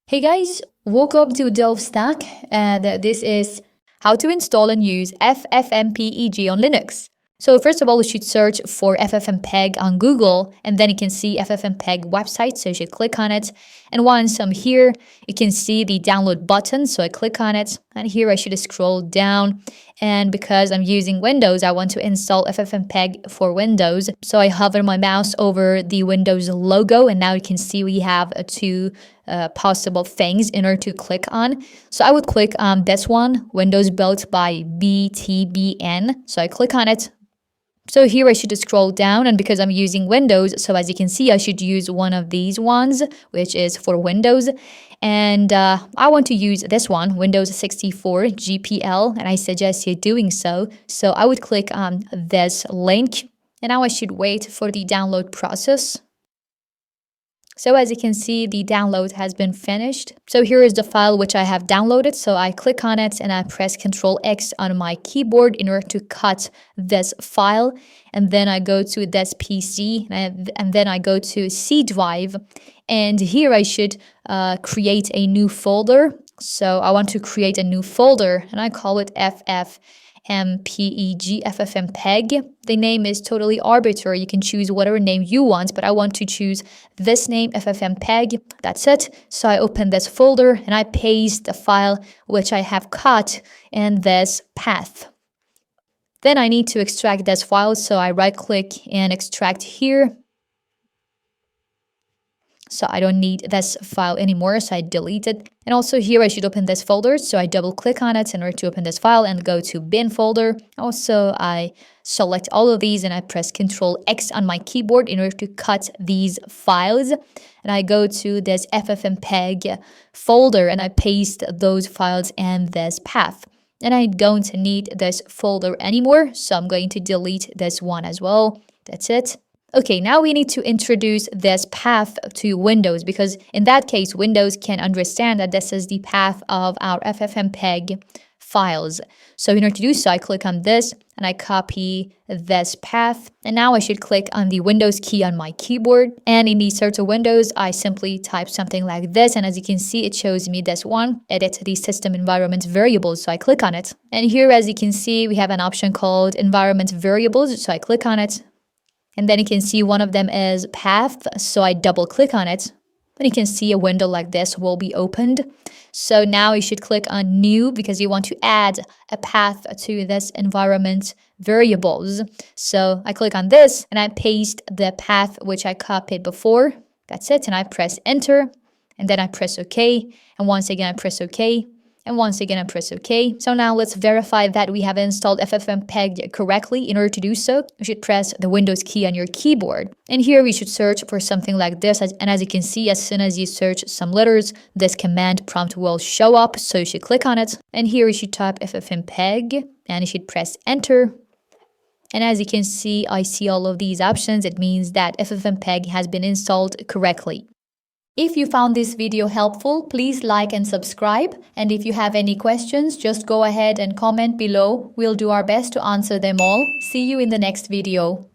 Hey guys, welcome to Delve Stack, and this is how to install and use FFmpeg on Linux. So first of all, you should search for FFmpeg on Google, and then you can see FFmpeg website, so you should click on it. And once I'm here, you can see the download button, so I click on it, and here I should scroll down. And because I'm using Windows, I want to install FFmpeg for Windows. So I hover my mouse over the Windows logo, and now you can see we have two possible things in order to click on. So I would click on this one, Windows built by BTBN. So I click on it. So here I should scroll down, and because I'm using Windows, so as you can see, I should use one of these ones, which is for Windows. And I want to use this one, Windows 64 GPL, and I suggest you doing so. So I would click on this link, and now I should wait for the download process. So as you can see, the download has been finished. So here is the file which I have downloaded. So I click on it and I press Ctrl X on my keyboard in order to cut this file. And then I go to this PC and then I go to C drive. And here I should create a new folder. So I want to create a new folder and I call it FFmpeg. The name is totally arbitrary. You can choose whatever name you want, but I want to choose this name, FFmpeg. That's it. So I open this folder and I paste the file which I have cut in this path. Then I need to extract this file, so I right click and extract here. So I don't need this file anymore, so I delete it. And also here I should open this folder, so I double click on it in order to open this file and go to bin folder. Also I select all of these and I press Ctrl X on my keyboard in order to cut these files. And I go to this FFmpeg folder and I paste those files in this path. And I don't need this folder anymore, so I'm going to delete this one as well. That's it. Okay, now we need to introduce this path to Windows, because in that case, Windows can understand that this is the path of our FFmpeg files. So in order to do so, I click on this and I copy this path. And now I should click on the Windows key on my keyboard. And in the search of Windows, I simply type something like this. And as you can see, it shows me this one, edit the system environment variables. So I click on it. And here, as you can see, we have an option called environment variables. So I click on it. And then you can see one of them is path, so I double click on it. And you can see a window like this will be opened. So now you should click on new because you want to add a path to this environment variables. So I click on this and I paste the path which I copied before. That's it. And I press enter and then I press OK. And once again, I press OK. And once again, I press OK. So now let's verify that we have installed FFmpeg correctly. In order to do so, you should press the Windows key on your keyboard. And here we should search for something like this. And as you can see, as soon as you search some letters, this command prompt will show up. So you should click on it. And here you should type FFmpeg and you should press enter. And as you can see, I see all of these options. It means that FFmpeg has been installed correctly. If you found this video helpful, please like and subscribe. And if you have any questions, just go ahead and comment below. We'll do our best to answer them all. See you in the next video.